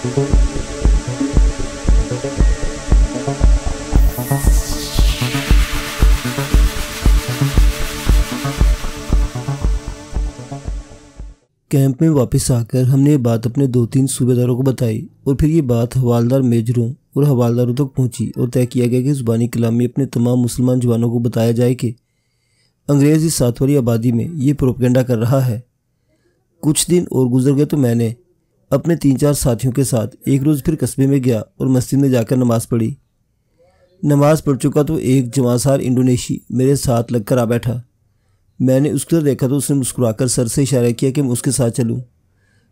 Camp में वापस आकर हमने ये बात अपने 2-3 सूबेदारों को बताई और फिर ये बात हवालदार मेजरों और हवालदारों तक पहुंची और तय किया गया कि ज़ुबानी कलाम में अपने तमाम मुसलमान जवानों को बताया जाए कि अंग्रेज़ इस 7 वाली आबादी में ये प्रोपेगेंडा कर रहा है। कुछ दिन और गुजर गए तो मैंने अपने 3-4 साथियों के साथ एक रोज़ फिर कस्बे में गया और मस्जिद में जाकर नमाज़ पढ़ी। नमाज़ पढ़ चुका तो एक जवानसार इंडोनेशी मेरे साथ लगकर आ बैठा। मैंने उसको देखा तो उसने मुस्कुराकर सर से इशारा किया कि मैं उसके साथ चलूं।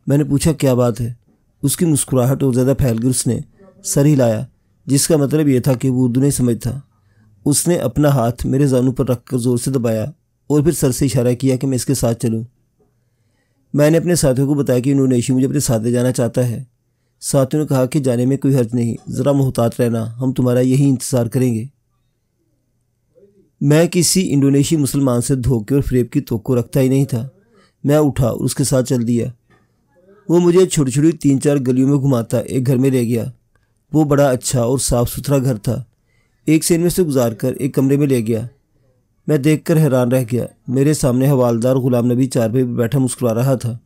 मैंने पूछा क्या बात है। उसकी मुस्कुराहट और ज़्यादा फैल गई। उसने सर हिलाया, जिसका मतलब यह था कि वो उर्दू नहीं समझता। उसने अपना हाथ मेरे जानू पर रखकर ज़ोर से दबाया और फिर सर से इशारा किया कि मैं इसके साथ चलूं। मैंने अपने साथियों को बताया कि इंडोनेशिया मुझे अपने साथ ले जाना चाहता है। साथियों ने कहा कि जाने में कोई हर्ज नहीं, ज़रा मोहतात रहना, हम तुम्हारा यही इंतज़ार करेंगे। मैं किसी इंडोनेशी मुसलमान से धोखे और फ़रेब की तोक्को रखता ही नहीं था। मैं उठा और उसके साथ चल दिया। वो मुझे छोटी छोटी 3-4 गलियों में घुमाता एक घर में ले गया। वो बड़ा अच्छा और साफ़ सुथरा घर था। एक से इनमें से गुजार कर एक कमरे में ले गया। मैं देखकर हैरान रह गया। मेरे सामने हवालदार गुलाम नबी चारपाई पर बैठा मुस्कुरा रहा था।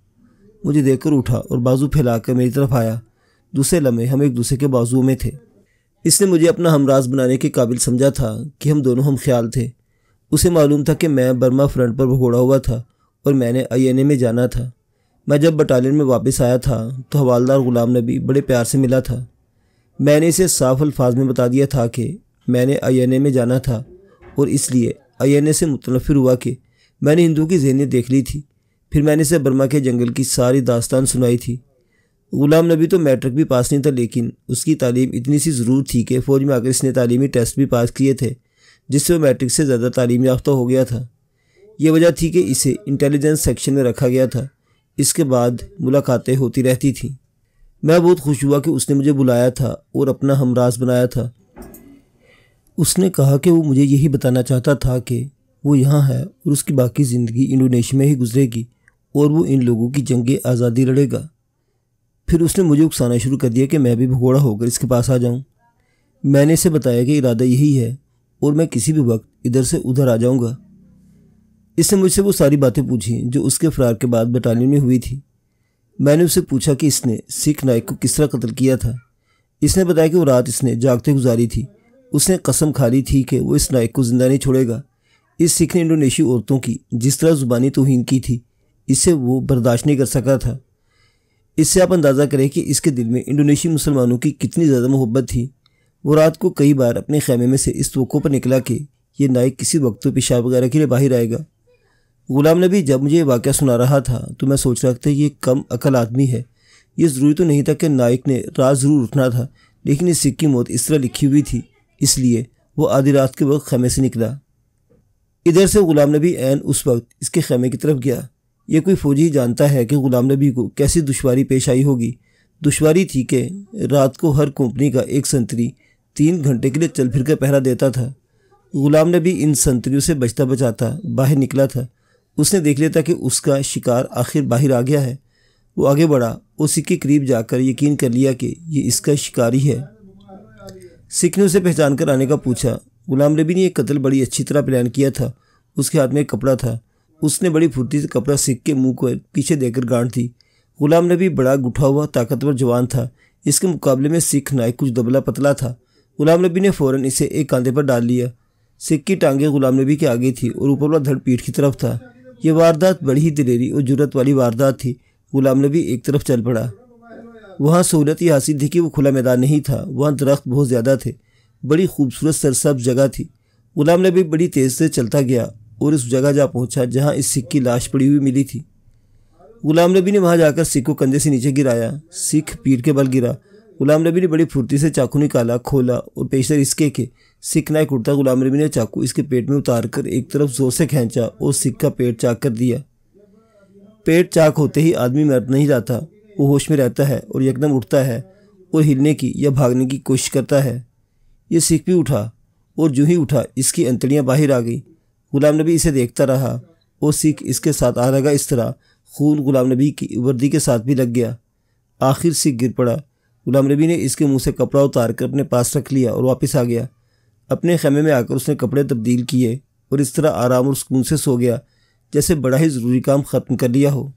मुझे देखकर उठा और बाजू फैलाकर मेरी तरफ आया। दूसरे लम्हे हम एक दूसरे के बाजुओं में थे। इसने मुझे अपना हमराज बनाने के काबिल समझा था कि हम दोनों हम ख्याल थे। उसे मालूम था कि मैं बर्मा फ्रंट पर भगोड़ा हुआ था और मैंने INA में जाना था। मैं जब बटालियन में वापस आया था तो हवालदार गुलाम नबी बड़े प्यार से मिला था। मैंने इसे साफ अल्फाज में बता दिया था कि मैंने INA में जाना था और इसलिए INA से मुतनफ़िर हुआ कि मैंने हिंदुओं की ज़हनियत देख ली थी। फिर मैंने इसे बर्मा के जंगल की सारी दास्तान सुनाई थी। गुलाम नबी तो मैट्रिक भी पास नहीं था, लेकिन उसकी तालीम इतनी सी ज़रूर थी कि फ़ौज में आकर इसने तालीमी टेस्ट भी पास किए थे, जिससे वो मैट्रिक से ज़्यादा तालीम याफ्ता हो गया था। ये वजह थी कि इसे इंटेलिजेंस सेक्शन में रखा गया था। इसके बाद मुलाकातें होती रहती थीं। मैं बहुत खुश हुआ कि उसने मुझे बुलाया था और अपना हमराज बनाया था। उसने कहा कि वो मुझे यही बताना चाहता था कि वो यहाँ है और उसकी बाकी ज़िंदगी इंडोनेशिया में ही गुजरेगी और वो इन लोगों की जंग आज़ादी लड़ेगा। फिर उसने मुझे उकसाना शुरू कर दिया कि मैं भी भगोड़ा होकर इसके पास आ जाऊँ। मैंने इसे बताया कि इरादा यही है और मैं किसी भी वक्त इधर से उधर आ जाऊँगा। इसने मुझसे वो सारी बातें पूछी जो उसके फ़रार के बाद बटालियन में हुई थी। मैंने उससे पूछा कि इसने सिख नायक को किस तरह कत्ल किया था। इसने बताया कि वो रात इसने जागते गुजारी थी। उसने कसम खा ली थी कि वो इस नायक को ज़िंदा नहीं छोड़ेगा। इस सिख ने इंडोनेशी औरतों की जिस तरह ज़ुबानी तौहीन की थी, इससे वो बर्दाश्त नहीं कर सका था। इससे आप अंदाज़ा करें कि इसके दिल में इंडोनेशी मुसलमानों की कितनी ज़्यादा मोहब्बत थी। वो रात को कई बार अपने खैमे में से इस तवक्को पर निकला कि ये नायक किसी वक्त तो पेशाब वगैरह के लिए बाहर आएगा। गुलाम नबी जब मुझे ये वाक़या सुना रहा था तो मैं सोच रहा था ये कम अकल आदमी है। ये ज़रूरी तो नहीं था कि नायक ने रात ज़रूर उठना था, लेकिन इस सिख की मौत इस तरह लिखी हुई थी, इसलिए वो आधी रात के वक्त खैमे से निकला। इधर से गुलाम नबी ऐन उस वक्त इसके खैमे की तरफ गया। ये कोई फ़ौजी ही जानता है कि गुलाम नबी को कैसी दुश्वारी पेश आई होगी। दुश्वारी थी कि रात को हर कंपनी का एक संतरी 3 घंटे के लिए चल फिर कर पहरा देता था। गुलाम नबी इन संतरियों से बचता बचाता बाहर निकला था। उसने देख लिया था कि उसका शिकार आखिर बाहर आ गया है। वो आगे बढ़ा और सिख के करीब जाकर यकीन कर लिया कि ये इसका शिकारी है। सिख ने उसे पहचान कर आने का पूछा। गुलाम नबी ने यह कत्ल बड़ी अच्छी तरह प्लान किया था। उसके हाथ में एक कपड़ा था। उसने बड़ी फुर्ती से कपड़ा सिख के मुंह को पीछे देकर गांठ दी। गुलाम नबी बड़ा गुठा हुआ ताकतवर जवान था। इसके मुकाबले में सिख नायक कुछ दबला पतला था। गुलाम नबी ने फ़ौरन इसे एक कांधे पर डाल लिया। सिख की टांगें गुलाम नबी के आगे थी और ऊपर वाला धड़ पीठ की तरफ था। यह वारदात बड़ी ही दिलेरी और जुर्रत वाली वारदात थी। गुलाम नबी एक तरफ चल पड़ा। वहाँ सहूलत ये हासिल थी कि वो खुला मैदान नहीं था। वहाँ दरख्त बहुत ज़्यादा थे। बड़ी खूबसूरत सरसब्ज़ जगह थी। गुलाम नबी बड़ी तेज़ से चलता गया और उस जगह जा पहुँचा जहाँ इस सिख की लाश पड़ी हुई मिली थी। गुलाम नबी ने वहाँ जाकर सिख को कंधे से नीचे गिराया। सिख पीठ के बल गिरा। गुलाम नबी ने बड़ी फुर्ती से चाकू निकाला, खोला और पेशतर इसके के सिख नायक उठता। गुलाम नबी ने चाकू इसके पेट में उतार कर एक तरफ जोर से खींचा और सिख का पेट चाक कर दिया। पेट चाक होते ही आदमी मर नहीं जाता, वो होश में रहता है और एकदम उठता है और हिलने की या भागने की कोशिश करता है। ये सिख भी उठा और जो ही उठा इसकी अंतड़ियाँ बाहर आ गई। गुलाम नबी इसे देखता रहा और सिख इसके साथ आ लगा। इस तरह खून गुलाम नबी की वर्दी के साथ भी लग गया। आखिर सिख गिर पड़ा। गुलाम नबी ने इसके मुंह से कपड़ा उतार कर अपने पास रख लिया और वापस आ गया। अपने खेमे में आकर उसने कपड़े तब्दील किए और इस तरह आराम और सुकून से सो गया जैसे बड़ा ही ज़रूरी काम ख़त्म कर लिया हो।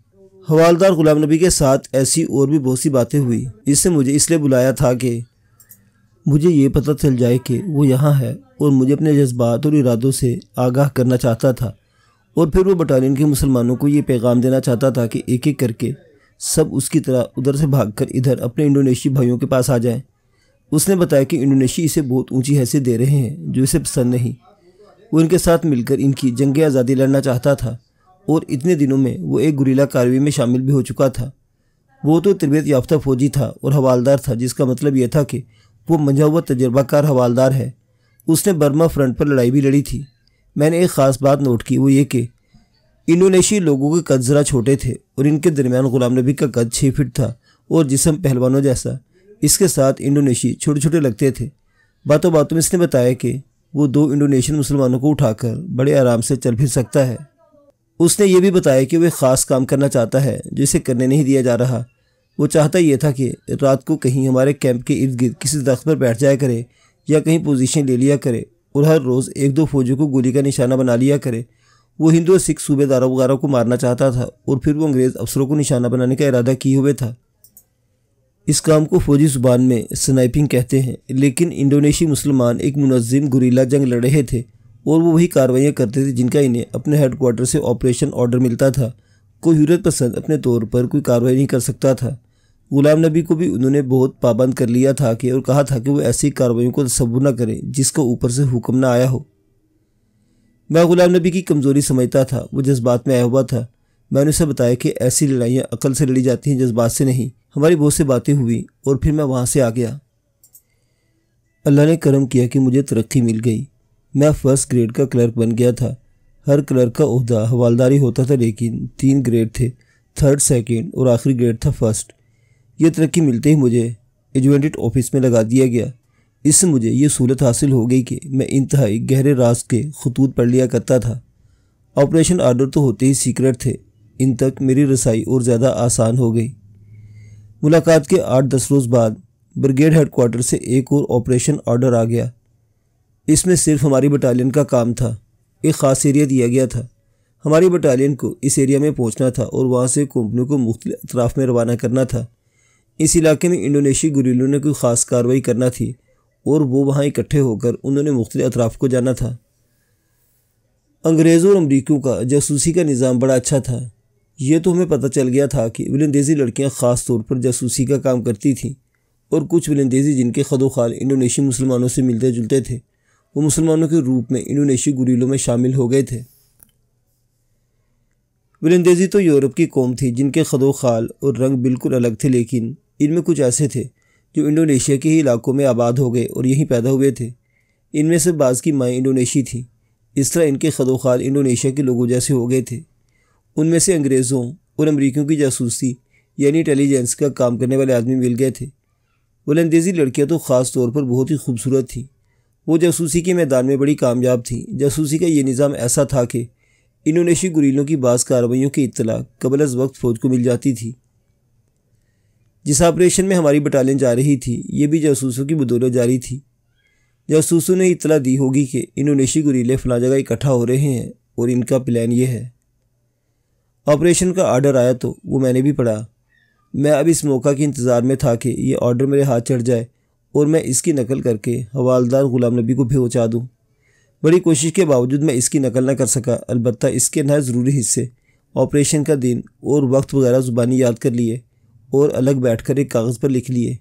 हवालदार गुलाम नबी के साथ ऐसी और भी बहुत सी बातें हुई जिससे मुझे इसलिए बुलाया था कि मुझे ये पता चल जाए कि वो यहाँ है और मुझे अपने जज्बात और इरादों से आगाह करना चाहता था। और फिर वो बटालियन के मुसलमानों को ये पैगाम देना चाहता था कि एक एक करके सब उसकी तरह उधर से भागकर इधर अपने इंडोनेशियाई भाइयों के पास आ जाएं। उसने बताया कि इंडोनेशिया इसे बहुत ऊंची हैसियत दे रहे हैं जो इसे पसंद नहीं। वो इनके साथ मिलकर इनकी जंग आज़ादी लड़ना चाहता था और इतने दिनों में वो एक गुरीला कार्रवाई में शामिल भी हो चुका था। वो तो तरबियत याफ्ता फौजी था और हवालदार था, जिसका मतलब यह था कि वो मंझा हुआ तजर्बाकार हवालदार है। उसने बर्मा फ्रंट पर लड़ाई भी लड़ी थी। मैंने एक ख़ास बात नोट की, वो ये कि इंडोनेशियाई लोगों के कद ज़रा छोटे थे और इनके दरमियान गुलाम नबी का कद 6 फीट था और जिस्म पहलवानों जैसा। इसके साथ इंडोनेशियाई छोटे छोटे लगते थे। बातों बातों में इसने बताया कि वो 2 इंडोनेशियन मुसलमानों को उठाकर बड़े आराम से चल फिर सकता है। उसने ये भी बताया कि वह ख़ास काम करना चाहता है जो इसे करने नहीं दिया जा रहा। वो चाहता ये था कि रात को कहीं हमारे कैंप के इर्द गिर्द किसी दरख्त पर बैठ जाया करे या कहीं पोजीशन ले लिया करे और हर रोज़ 1-2 फौजियों को गोली का निशाना बना लिया करे। वो हिंदू और सिख सूबेदारों वगैरह को मारना चाहता था और फिर वो अंग्रेज़ अफसरों को निशाना बनाने का इरादा किए हुए था। इस काम को फौजी ज़ुबान में स्नाइपिंग कहते हैं, लेकिन इंडोनेशियाई मुसलमान एक मुनज़्ज़म गुरीला जंग लड़ रहे थे और वो वही कार्रवाइयाँ करते थे जिनका इन्हें अपने हेडक्वार्टर से ऑपरेशन ऑर्डर मिलता था। कोई हुर्रियत पसंद अपने तौर पर कोई कार्रवाई नहीं कर सकता था। गुलाम नबी को भी उन्होंने बहुत पाबंद कर लिया था कि और कहा था कि वो ऐसी कार्रवाइयों को तसव्वुर न करें जिसका ऊपर से हुक्म न आया हो। मैं गुलाम नबी की कमज़ोरी समझता था, वो जज्बात में आया हुआ था। मैंने उसे बताया कि ऐसी लड़ाइयाँ अकल से लड़ी जाती हैं, जज्बात से नहीं। हमारी बहुत सी बातें हुई और फिर मैं वहाँ से आ गया। अल्लाह ने करम किया कि मुझे तरक्की मिल गई। मैं फर्स्ट ग्रेड का क्लर्क बन गया था। हर क्लर्क का ओहदा हवालदारी होता था, लेकिन 3 ग्रेड थे, 3rd, 2nd और आखिरी ग्रेड था 1st। यह तरक्की मिलते ही मुझे एडजुटेंट ऑफिस में लगा दिया गया। इससे मुझे ये सहूलत हासिल हो गई कि मैं इंतहाई गहरे राज के खतूत पढ़ लिया करता था। ऑपरेशन आर्डर तो होते ही सीक्रेट थे, इन तक मेरी रसाई और ज़्यादा आसान हो गई। मुलाकात के 8-10 रोज़ बाद ब्रिगेड हेडक्वार्टर से एक और ऑपरेशन ऑर्डर आ गया। इसमें सिर्फ हमारी बटालियन का काम था। एक ख़ास एरिया दिया गया था। हमारी बटालियन को इस एरिया में पहुंचना था और वहां से कंपनियों को मुख्तलिफ अतराफ में रवाना करना था। इस इलाके में इंडोनेशियाई गुरिल्लों ने कोई ख़ास कार्रवाई करना थी और वो वहाँ इकट्ठे होकर उन्होंने मुख्तलिफ अतराफ को जाना था। अंग्रेज़ों और अमरीकियों का जासूसी का निज़ाम बड़ा अच्छा था। ये तो हमें पता चल गया था कि वलंदेज़ी लड़कियाँ ख़ास तौर पर जासूसी का काम करती थीं और कुछ वलंदेज़ी जिनके खदोखाल इंडोनेशियाई मुसलमानों से मिलते जुलते थे, वो मुसलमानों के रूप में इंडोनेशियाई गुरिल्लों में शामिल हो गए थे। वलंदेज़ी तो यूरोप की कौम थी जिनके खदोखाल और रंग बिल्कुल अलग थे, लेकिन इनमें कुछ ऐसे थे जो इंडोनेशिया के ही इलाकों में आबाद हो गए और यहीं पैदा हुए थे। इनमें से बाज़ की माएँ इंडोनेशियाई थीं। इस तरह इनके खदोखाल इंडोनेशिया के लोगों जैसे हो गए थे। उनमें से अंग्रेज़ों और अमरीकियों की जासूसी यानी इंटेलिजेंस का काम करने वाले आदमी मिल गए थे। वलंदेज़ी लड़कियाँ तो ख़ास तौर पर बहुत ही खूबसूरत थीं। वो जासूसी के मैदान में बड़ी कामयाब थीं। जासूसी का ये निज़ाम ऐसा था कि इंडोनेशियाई गुरिल्लों की बाज़ कार्रवाइयों की इत्तला कबल अज़ वक्त फ़ौज को मिल जाती थी। जिस ऑपरेशन में हमारी बटालियन जा रही थी, ये भी जासूसों की बदौलत जारी थी। जासूसों ने इत्तला दी होगी कि इंडोनेशियाई गुरिल्ले फ़लाँ जगह इकट्ठा हो रहे हैं और इनका प्लान ये है। ऑपरेशन का आर्डर आया तो वो मैंने भी पढ़ा। मैं अब इस मौका के इंतज़ार में था कि ये ऑर्डर मेरे हाथ चढ़ जाए और मैं इसकी नकल करके हवालदार गुलाम नबी को पहुँचा दूँ। बड़ी कोशिश के बावजूद मैं इसकी नकल न कर सका। अलबत्ता इसके नहायत ज़रूरी हिस्से, ऑपरेशन का दिन और वक्त वगैरह ज़ुबानी याद कर लिए और अलग बैठकर एक कागज़ पर लिख लिए।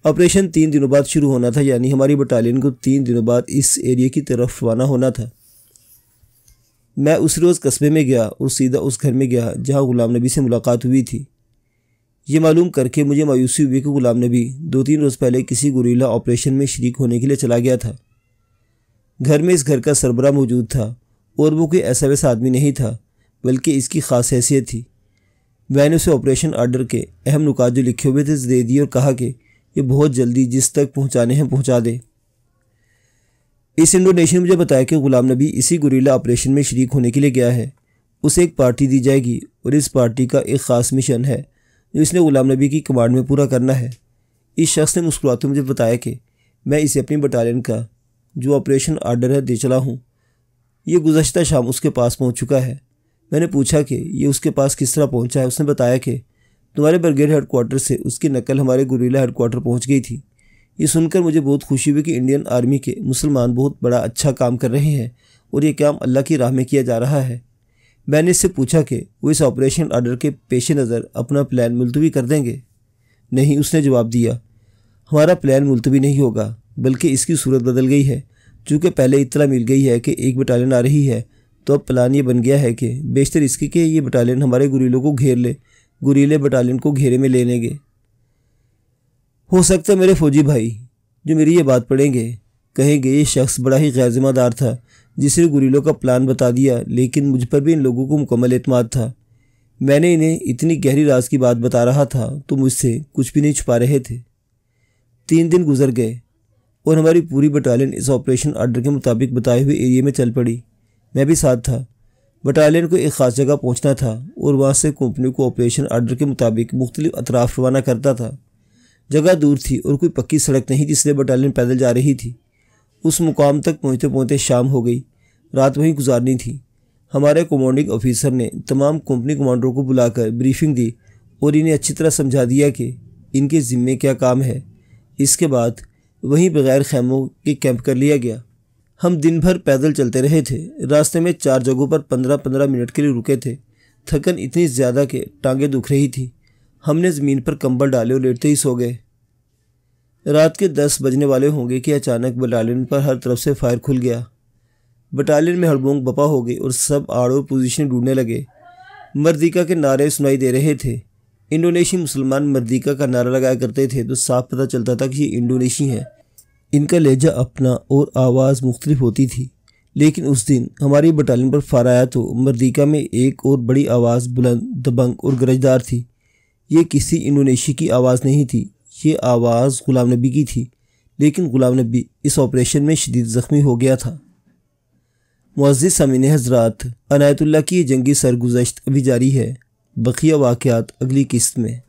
ऑपरेशन 3 दिनों बाद शुरू होना था, यानी हमारी बटालियन को 3 दिनों बाद इस एरिया की तरफ रवाना होना था। मैं उस रोज़ कस्बे में गया और सीधा उस घर में गया जहाँ गुलाम नबी से मुलाकात हुई थी। ये मालूम करके मुझे मायूसी हुई कि गुलाम नबी 2-3 रोज़ पहले किसी गुरीला ऑपरेशन में शरीक होने के लिए चला गया था। घर में इस घर का सरबराह मौजूद था और वो कोई ऐसा वैसा आदमी नहीं था, बल्कि इसकी ख़ास हैसियत थी। मैंने उसे ऑपरेशन आर्डर के अहम नुकात जो लिखे हुए थे दे दिए और कहा कि ये बहुत जल्दी जिस तक पहुंचाने हैं पहुंचा दे। इस इंडोनेशियन ने मुझे बताया कि गुलाम नबी इसी गुरीला ऑपरेशन में शरीक होने के लिए गया है। उसे एक पार्टी दी जाएगी और इस पार्टी का एक ख़ास मिशन है जो इसने गुलाम नबी की कमांड में पूरा करना है। इस शख्स ने मुस्कुराते मुझे बताया कि मैं इसे अपनी बटालियन का जो ऑपरेशन आर्डर है दे चला हूँ। ये गुज़श्ता शाम उसके पास पहुँच चुका है। मैंने पूछा कि ये उसके पास किस तरह पहुँचा है। उसने बताया कि तुम्हारे ब्रिगेड हेडक्वार्टर से उसकी नकल हमारे गुरीला हेडक्वार्टर पहुँच गई थी। ये सुनकर मुझे बहुत खुशी हुई कि इंडियन आर्मी के मुसलमान बहुत बड़ा अच्छा काम कर रहे हैं और ये काम अल्लाह की राह में किया जा रहा है। मैंने इससे पूछा कि वो इस ऑपरेशन आर्डर के पेश नज़र अपना प्लान मुलतवी कर देंगे। नहीं, उसने जवाब दिया, हमारा प्लान मुलतवी नहीं होगा, बल्कि इसकी सूरत बदल गई है। चूँकि पहले इत्तला मिल गई है कि एक बटालियन आ रही है, तो अब प्लान ये बन गया है कि बेशतर इसकी कि ये बटालियन हमारे गुरीलों को घेर ले, गुरीले बटालियन को घेरे में ले लेंगे। हो सकता है मेरे फौजी भाई जो मेरी ये बात पढ़ेंगे कहेंगे ये शख्स बड़ा ही गैर ज़िम्मेदार था जिसने गुरीलों का प्लान बता दिया, लेकिन मुझ पर भी इन लोगों को मुकम्मल एतमाद था। मैंने इन्हें इतनी गहरी राज की बात बता रहा था तो मुझसे कुछ भी नहीं छुपा रहे थे। 3 दिन गुजर गए और हमारी पूरी बटालियन इस ऑपरेशन आर्डर के मुताबिक बताए हुए एरिया में चल पड़ी। मैं भी साथ था। बटालियन को एक ख़ास जगह पहुंचना था और वहां से कंपनी को ऑपरेशन आर्डर के मुताबिक मुख्तलिफ अतराफ रवाना करता था। जगह दूर थी और कोई पक्की सड़क नहीं, जिसलिए बटालियन पैदल जा रही थी। उस मुकाम तक पहुँचते पहुँचते शाम हो गई। रात वहीं गुजारनी थी। हमारे कमांडिंग ऑफिसर ने तमाम कंपनी कमांडरों को बुलाकर ब्रीफिंग दी और इन्हें अच्छी तरह समझा दिया कि इनके ज़िम्मे क्या काम है। इसके बाद वहीं बगैर खैमों के कैंप कर लिया गया। हम दिन भर पैदल चलते रहे थे। रास्ते में 4 जगहों पर 15-15 मिनट के लिए रुके थे। थकन इतनी ज़्यादा कि टांगें दुख रही थी। हमने ज़मीन पर कंबल डाले और लेटते ही सो गए। रात के 10 बजने वाले होंगे कि अचानक बटालियन पर हर तरफ से फायर खुल गया। बटालियन में हड़बोंग बपा हो गई और सब आड़ और पोजीशन ढूंढने लगे। मर्दिका के नारे सुनाई दे रहे थे। इंडोनेशियन मुसलमान मर्दिका का नारा लगाया करते थे तो साफ पता चलता था कि ये इंडोनेशी हैं। इनका लहजा अपना और आवाज़ मुख्तलिफ होती थी। लेकिन उस दिन हमारी बटालियन पर फायर आया तो मर्दिका में एक और बड़ी आवाज़ बुलंद, दबंग और गरजदार थी। ये किसी इंडोनेशी की आवाज़ नहीं थी, ये आवाज़ ग़ुलाम नबी की थी। लेकिन ग़ुलाम नबी इस ऑपरेशन में शदीद ज़ख्मी हो गया था। मुअज़्ज़िज़ सामीन हज़रात, अनायतुल्लाह की जंगी सरगुज़श्त अभी जारी है। बक़िया वाक़यात अगली किस्त में।